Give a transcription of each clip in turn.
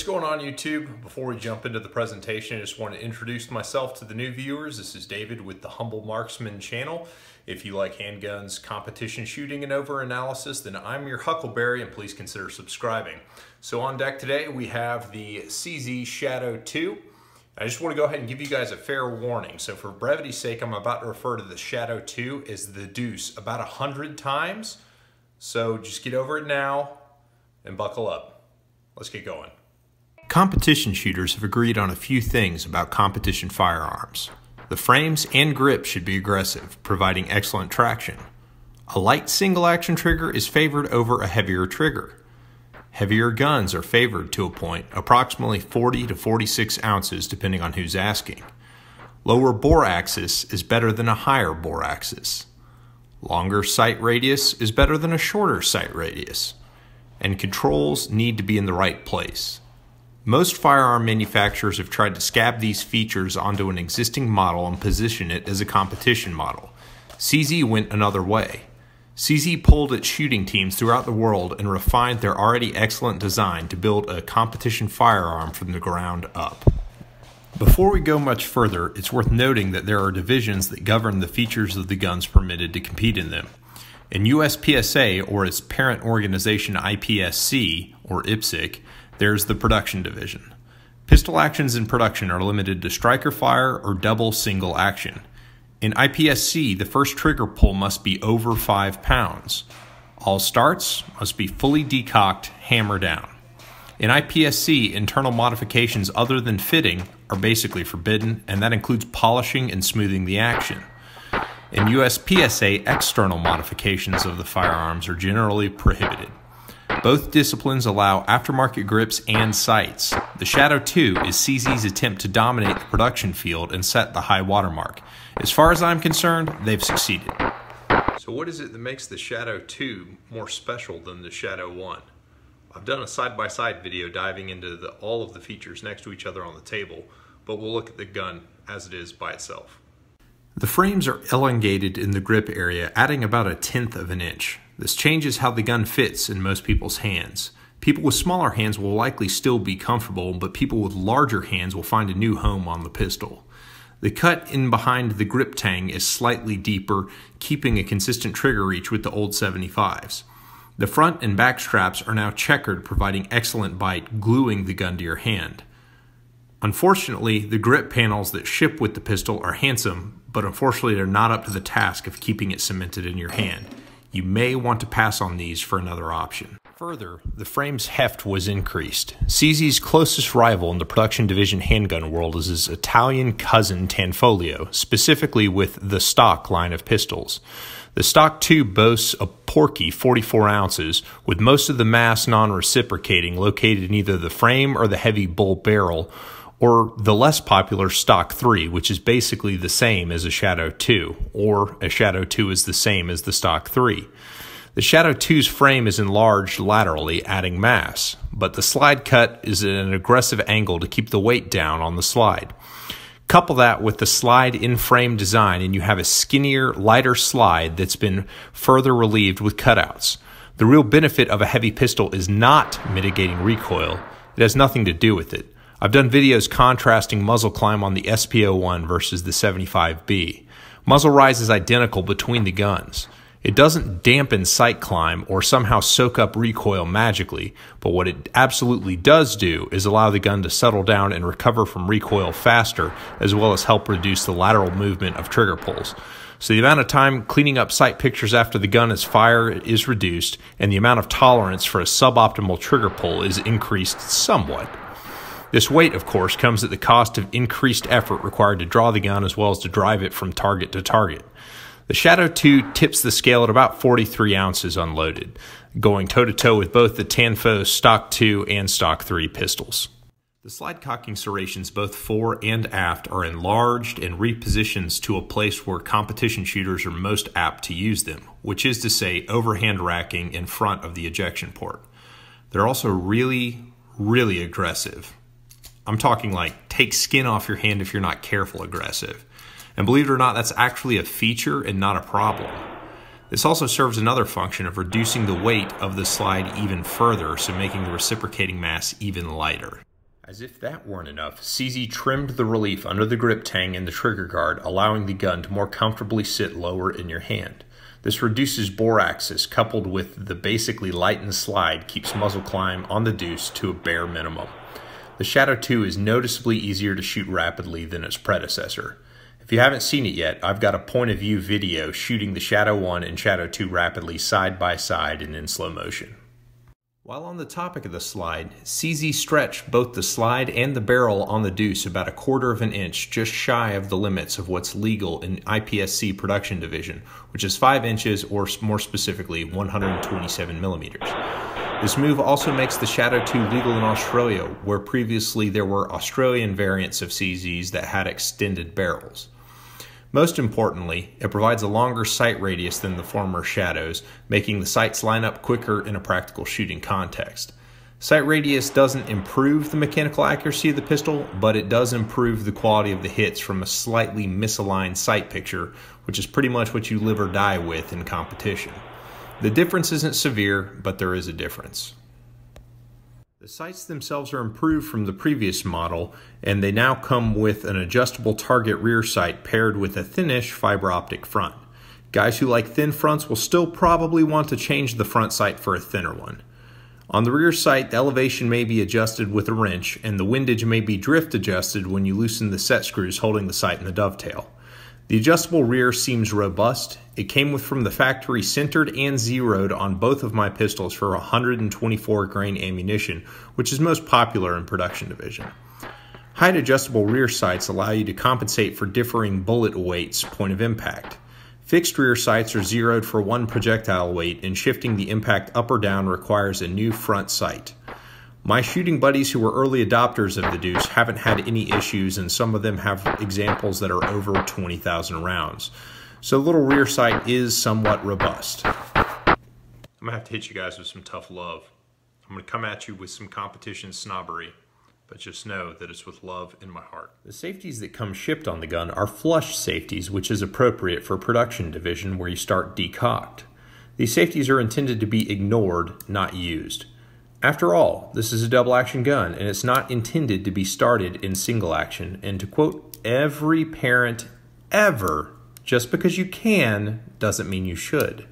going on YouTube? Before we jump into the presentation, I just want to introduce myself to the new viewers. This is David with the Humble Marksman channel. If you like handguns, competition shooting, and over-analysis, then I'm your huckleberry, and please consider subscribing. So on deck today, we have the CZ Shadow 2. I just want to go ahead and give you guys a fair warning. So for brevity's sake, I'm about to refer to the Shadow 2 as the Deuce about 100 times. So just get over it now and buckle up. Let's get going. Competition shooters have agreed on a few things about competition firearms. The frames and grip should be aggressive, providing excellent traction. A light single-action trigger is favored over a heavier trigger. Heavier guns are favored to a point, approximately 40 to 46 ounces depending on who's asking. Lower bore axis is better than a higher bore axis. Longer sight radius is better than a shorter sight radius. And controls need to be in the right place. Most firearm manufacturers have tried to scab these features onto an existing model and position it as a competition model. CZ went another way. CZ pulled its shooting teams throughout the world and refined their already excellent design to build a competition firearm from the ground up. Before we go much further, it's worth noting that there are divisions that govern the features of the guns permitted to compete in them. In USPSA, or its parent organization IPSC, or IPSC, there's the production division. Pistol actions in production are limited to striker fire or double single action. In IPSC, the first trigger pull must be over 5 pounds. All starts must be fully decocked, hammer down. In IPSC, internal modifications other than fitting are basically forbidden, and that includes polishing and smoothing the action. In USPSA, external modifications of the firearms are generally prohibited. Both disciplines allow aftermarket grips and sights. The Shadow 2 is CZ's attempt to dominate the production field and set the high watermark. As far as I'm concerned, they've succeeded. So what is it that makes the Shadow 2 more special than the Shadow 1? I've done a side-by-side video diving into all of the features next to each other on the table, but we'll look at the gun as it is by itself. The frames are elongated in the grip area, adding about 1/10 of an inch. This changes how the gun fits in most people's hands. People with smaller hands will likely still be comfortable, but people with larger hands will find a new home on the pistol. The cut in behind the grip tang is slightly deeper, keeping a consistent trigger reach with the old 75s. The front and back straps are now checkered, providing excellent bite, gluing the gun to your hand. Unfortunately, the grip panels that ship with the pistol are handsome, but unfortunately they're not up to the task of keeping it cemented in your hand. You may want to pass on these for another option. Further, the frame's heft was increased. CZ's closest rival in the production division handgun world is his Italian cousin Tanfoglio, specifically with the stock line of pistols. The stock 2 boasts a porky 44 ounces, with most of the mass non-reciprocating located in either the frame or the heavy bull barrel, or the less popular stock 3, which is basically the same as a Shadow 2, or a Shadow 2 is the same as the stock 3. The Shadow 2's frame is enlarged laterally, adding mass, but the slide cut is at an aggressive angle to keep the weight down on the slide. Couple that with the slide in-frame design and you have a skinnier, lighter slide that's been further relieved with cutouts. The real benefit of a heavy pistol is not mitigating recoil. It has nothing to do with it. I've done videos contrasting muzzle climb on the SP01 versus the 75B. Muzzle rise is identical between the guns. It doesn't dampen sight climb or somehow soak up recoil magically, but what it absolutely does do is allow the gun to settle down and recover from recoil faster, as well as help reduce the lateral movement of trigger pulls. So the amount of time cleaning up sight pictures after the gun is fired is reduced, and the amount of tolerance for a suboptimal trigger pull is increased somewhat. This weight, of course, comes at the cost of increased effort required to draw the gun as well as to drive it from target to target. The Shadow 2 tips the scale at about 43 ounces unloaded, going toe-to-toe with both the Tanfo Stock 2 and Stock 3 pistols. The slide cocking serrations both fore and aft are enlarged and repositioned to a place where competition shooters are most apt to use them, which is to say overhand racking in front of the ejection port. They're also really aggressive. I'm talking like take skin off your hand if you're not careful aggressive. And believe it or not, that's actually a feature and not a problem. This also serves another function of reducing the weight of the slide even further, so making the reciprocating mass even lighter. As if that weren't enough, CZ trimmed the relief under the grip tang and the trigger guard, allowing the gun to more comfortably sit lower in your hand. This reduces bore axis, coupled with the basically lightened slide, keeps muzzle climb on the deuce to a bare minimum. The Shadow 2 is noticeably easier to shoot rapidly than its predecessor. If you haven't seen it yet, I've got a point of view video shooting the Shadow 1 and Shadow 2 rapidly side by side and in slow motion. While on the topic of the slide, CZ stretched both the slide and the barrel on the deuce about 1/4 of an inch, just shy of the limits of what's legal in IPSC production division, which is 5 inches or more specifically 127 millimeters. This move also makes the Shadow 2 legal in Australia, where previously there were Australian variants of CZs that had extended barrels. Most importantly, it provides a longer sight radius than the former Shadows, making the sights line up quicker in a practical shooting context. Sight radius doesn't improve the mechanical accuracy of the pistol, but it does improve the quality of the hits from a slightly misaligned sight picture, which is pretty much what you live or die with in competition. The difference isn't severe, but there is a difference. The sights themselves are improved from the previous model, and they now come with an adjustable target rear sight paired with a thinnish fiber optic front. Guys who like thin fronts will still probably want to change the front sight for a thinner one. On the rear sight, the elevation may be adjusted with a wrench, and the windage may be drift adjusted when you loosen the set screws holding the sight in the dovetail. The adjustable rear seems robust. It came from the factory centered and zeroed on both of my pistols for 124 grain ammunition, which is most popular in production division. Height adjustable rear sights allow you to compensate for differing bullet weights point of impact. Fixed rear sights are zeroed for one projectile weight, and shifting the impact up or down requires a new front sight. My shooting buddies who were early adopters of the deuce haven't had any issues, and some of them have examples that are over 20,000 rounds. So the little rear sight is somewhat robust. I'm gonna have to hit you guys with some tough love. I'm gonna come at you with some competition snobbery, but just know that it's with love in my heart. The safeties that come shipped on the gun are flush safeties, which is appropriate for production division where you start decocked. These safeties are intended to be ignored, not used. After all, this is a double action gun, and it's not intended to be started in single action. And to quote every parent ever, just because you can doesn't mean you should.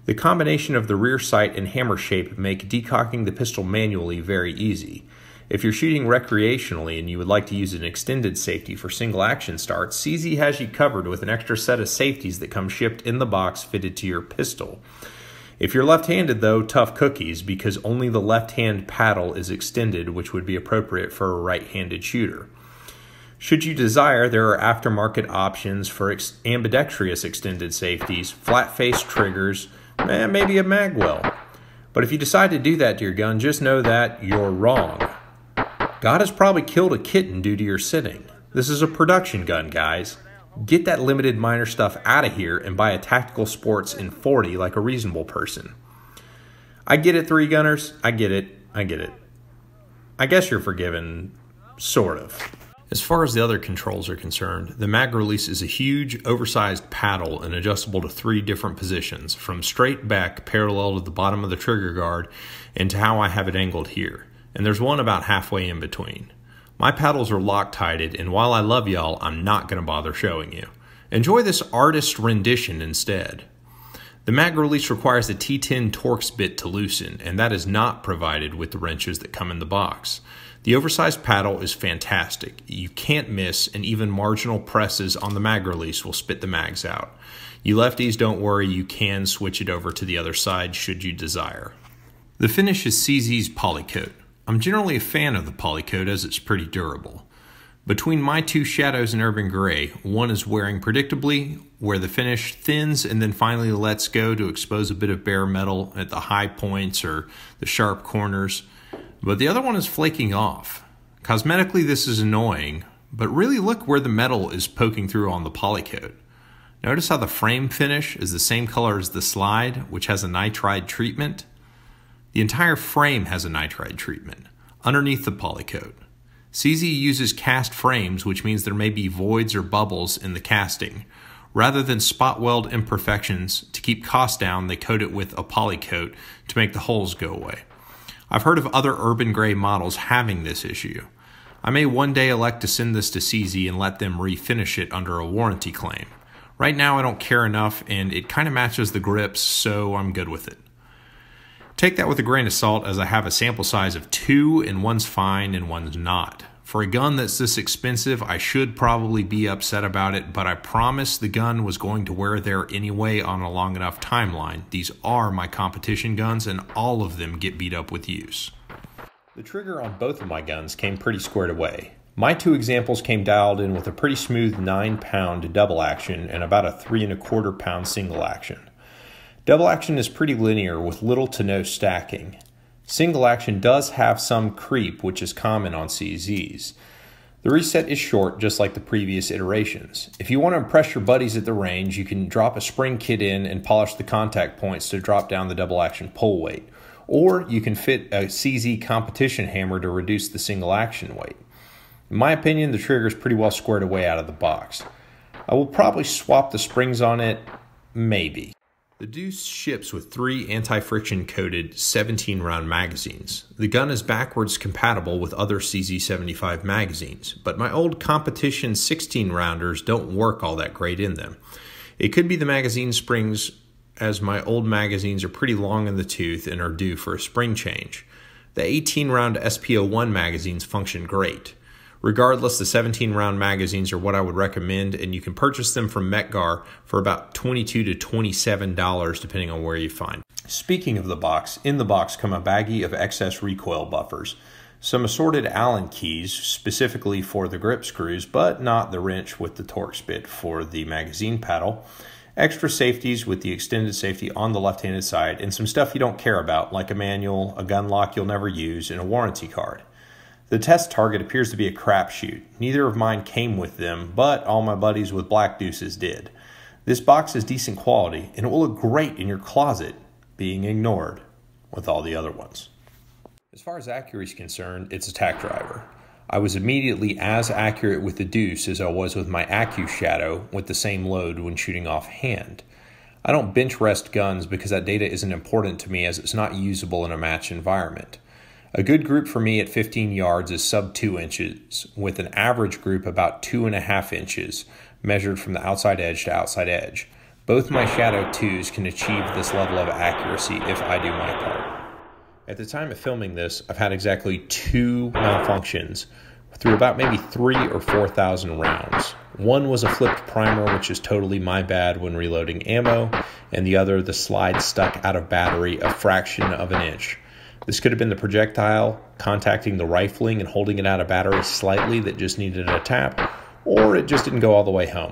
The combination of the rear sight and hammer shape make decocking the pistol manually very easy. If you're shooting recreationally and you would like to use an extended safety for single action starts, CZ has you covered with an extra set of safeties that come shipped in the box fitted to your pistol. If you're left-handed though, tough cookies, because only the left-hand paddle is extended, which would be appropriate for a right-handed shooter. Should you desire, there are aftermarket options for ambidextrous extended safeties, flat-face triggers, and maybe a magwell. But if you decide to do that to your gun, just know that you're wrong. God has probably killed a kitten due to your sitting. This is a production gun, guys. Get that limited minor stuff out of here and buy a tactical sports in 40 like a reasonable person. I get it, three gunners. I get it. I get it. I guess you're forgiven, sort of. As far as the other controls are concerned, the mag release is a huge, oversized paddle and adjustable to 3 different positions, from straight back parallel to the bottom of the trigger guard and to how I have it angled here. And there's one about halfway in between. My paddles are Loctited, and while I love y'all, I'm not going to bother showing you. Enjoy this artist rendition instead. The mag release requires a T10 Torx bit to loosen, and that is not provided with the wrenches that come in the box. The oversized paddle is fantastic. You can't miss, and even marginal presses on the mag release will spit the mags out. You lefties, don't worry, you can switch it over to the other side should you desire. The finish is CZ's Polycoat. I'm generally a fan of the Polycoat as it's pretty durable. Between my 2 Shadows in Urban Gray, one is wearing predictably, where the finish thins and then finally lets go to expose a bit of bare metal at the high points or the sharp corners, but the other one is flaking off. Cosmetically this is annoying, but really look where the metal is poking through on the Polycoat. Notice how the frame finish is the same color as the slide, which has a nitride treatment? The entire frame has a nitride treatment underneath the Polycoat. CZ uses cast frames, which means there may be voids or bubbles in the casting. Rather than spot weld imperfections, to keep costs down, they coat it with a Polycoat to make the holes go away. I've heard of other Urban Gray models having this issue. I may one day elect to send this to CZ and let them refinish it under a warranty claim. Right now I don't care enough and it kind of matches the grips, so I'm good with it. Take that with a grain of salt, as I have a sample size of 2 and one's fine and one's not. For a gun that's this expensive, I should probably be upset about it, but I promised the gun was going to wear there anyway on a long enough timeline. These are my competition guns and all of them get beat up with use. The trigger on both of my guns came pretty squared away. My 2 examples came dialed in with a pretty smooth 9-pound double action and about a 3¼ pound single action. Double action is pretty linear with little to no stacking. Single action does have some creep, which is common on CZs. The reset is short, just like the previous iterations. If you want to impress your buddies at the range, you can drop a spring kit in and polish the contact points to drop down the double action pull weight. Or you can fit a CZ competition hammer to reduce the single action weight. In my opinion, the trigger is pretty well squared away out of the box. I will probably swap the springs on it, maybe. The Deuce ships with 3 anti-friction coated 17-round magazines. The gun is backwards compatible with other CZ75 magazines, but my old competition 16-rounders don't work all that great in them. It could be the magazine springs, as my old magazines are pretty long in the tooth and are due for a spring change. The 18-round SP01 magazines function great. Regardless, the 17-round magazines are what I would recommend, and you can purchase them from Metgar for about $22 to $27 depending on where you find them. Speaking of the box, in the box come a baggie of excess recoil buffers, some assorted Allen keys specifically for the grip screws, but not the wrench with the Torx bit for the magazine paddle, extra safeties with the extended safety on the left-handed side, and some stuff you don't care about, like a manual, a gun lock you'll never use, and a warranty card. The test target appears to be a crapshoot. Neither of mine came with them, but all my buddies with black deuces did. This box is decent quality, and it will look great in your closet, being ignored with all the other ones. As far as accuracy is concerned, it's a tack driver. I was immediately as accurate with the Deuce as I was with my Accu Shadow with the same load when shooting off hand. I don't bench rest guns because that data isn't important to me, as it's not usable in a match environment. A good group for me at 15 yards is sub 2 inches, with an average group about 2½ inches, measured from the outside edge to outside edge. Both my Shadow 2s can achieve this level of accuracy if I do my part. At the time of filming this, I've had exactly 2 malfunctions through about maybe 3,000 or 4,000 rounds. One was a flipped primer, which is totally my bad when reloading ammo, and the other, the slide stuck out of battery a fraction of an inch. This could have been the projectile contacting the rifling and holding it out of battery slightly that just needed a tap, or it just didn't go all the way home.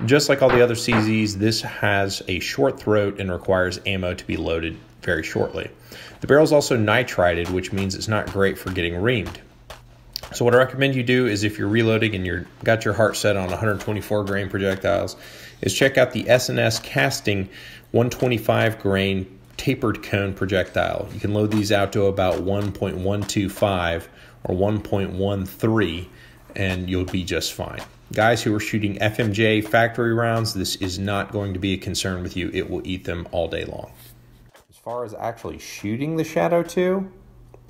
Just like all the other CZs, this has a short throat and requires ammo to be loaded very shortly. The barrel is also nitrided, which means it's not great for getting reamed. So what I recommend you do is, if you're reloading and you've got your heart set on 124 grain projectiles, is check out the S&S Casting 125 grain tapered cone projectile. You can load these out to about 1.125 or 1.13 and you'll be just fine. Guys who are shooting FMJ factory rounds, this is not going to be a concern with you. It will eat them all day long. As far as actually shooting the Shadow 2,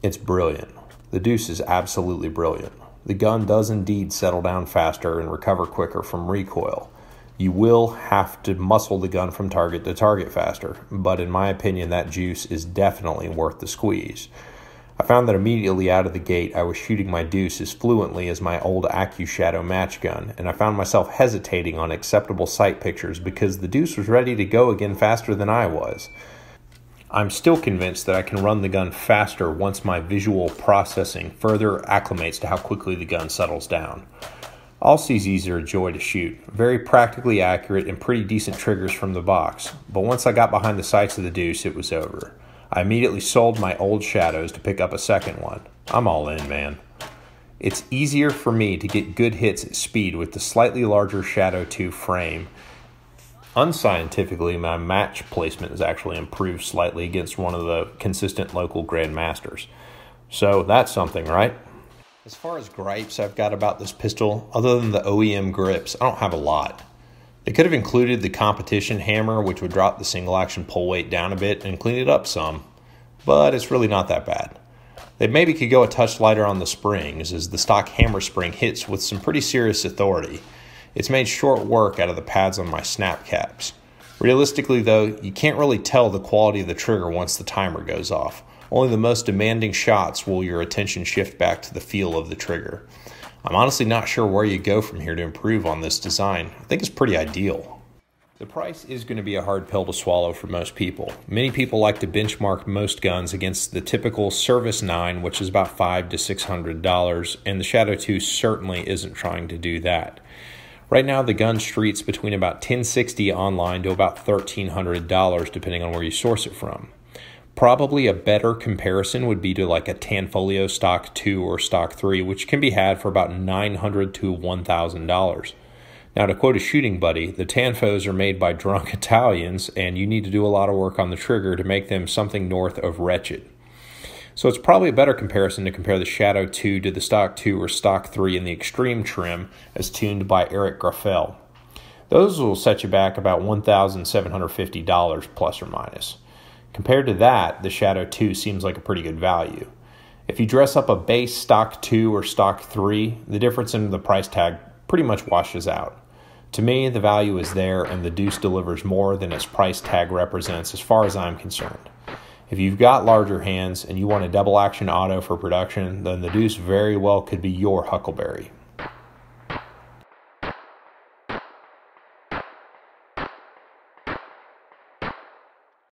it's brilliant. The Deuce is absolutely brilliant. The gun does indeed settle down faster and recover quicker from recoil. You will have to muscle the gun from target to target faster, but in my opinion, that juice is definitely worth the squeeze. I found that immediately out of the gate, I was shooting my Deuce as fluently as my old Accu Shadow match gun, and I found myself hesitating on acceptable sight pictures because the Deuce was ready to go again faster than I was. I'm still convinced that I can run the gun faster once my visual processing further acclimates to how quickly the gun settles down. All CZs are a joy to shoot, very practically accurate and pretty decent triggers from the box, but once I got behind the sights of the Deuce, it was over. I immediately sold my old Shadows to pick up a second one. I'm all in, man. It's easier for me to get good hits at speed with the slightly larger Shadow 2 frame. Unscientifically, my match placement has actually improved slightly against one of the consistent local grandmasters. So that's something, right? As far as gripes I've got about this pistol, other than the OEM grips, I don't have a lot. They could have included the competition hammer, which would drop the single action pull weight down a bit and clean it up some, but it's really not that bad. They maybe could go a touch lighter on the springs, as the stock hammer spring hits with some pretty serious authority. It's made short work out of the pads on my snap caps. Realistically though, you can't really tell the quality of the trigger once the timer goes off. Only the most demanding shots will your attention shift back to the feel of the trigger. I'm honestly not sure where you go from here to improve on this design. I think it's pretty ideal. The price is going to be a hard pill to swallow for most people. Many people like to benchmark most guns against the typical Service 9, which is about $500 to $600, and the Shadow 2 certainly isn't trying to do that. Right now, the gun street's between about $1,060 online to about $1,300, depending on where you source it from. Probably a better comparison would be to like a Tanfoglio Stock 2 or Stock 3, which can be had for about $900 to $1,000. Now, to quote a shooting buddy, the Tanfos are made by drunk Italians, and you need to do a lot of work on the trigger to make them something north of wretched. So it's probably a better comparison to compare the Shadow 2 to the Stock 2 or Stock 3 in the extreme trim as tuned by Eric Graffel. Those will set you back about $1,750 plus or minus. Compared to that, the Shadow 2 seems like a pretty good value. If you dress up a base Stock 2 or Stock 3, the difference in the price tag pretty much washes out. To me, the value is there, and the Deuce delivers more than its price tag represents as far as I'm concerned. If you've got larger hands and you want a double action auto for production, then the Deuce very well could be your huckleberry.